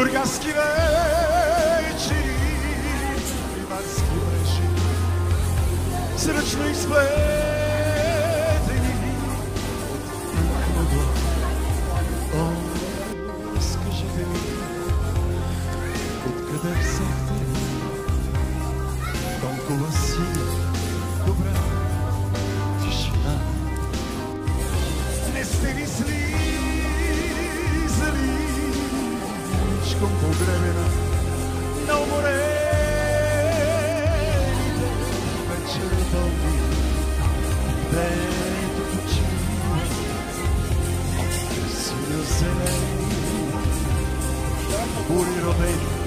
Burgaski večeri, ribarski mreži, srčno izpleteni od скажете ми, откъде взехте толкова си добра тишина? Не сте ли слизали ничком по гребена на уморените вечери дълги, дето почива синьо-зелени бури родени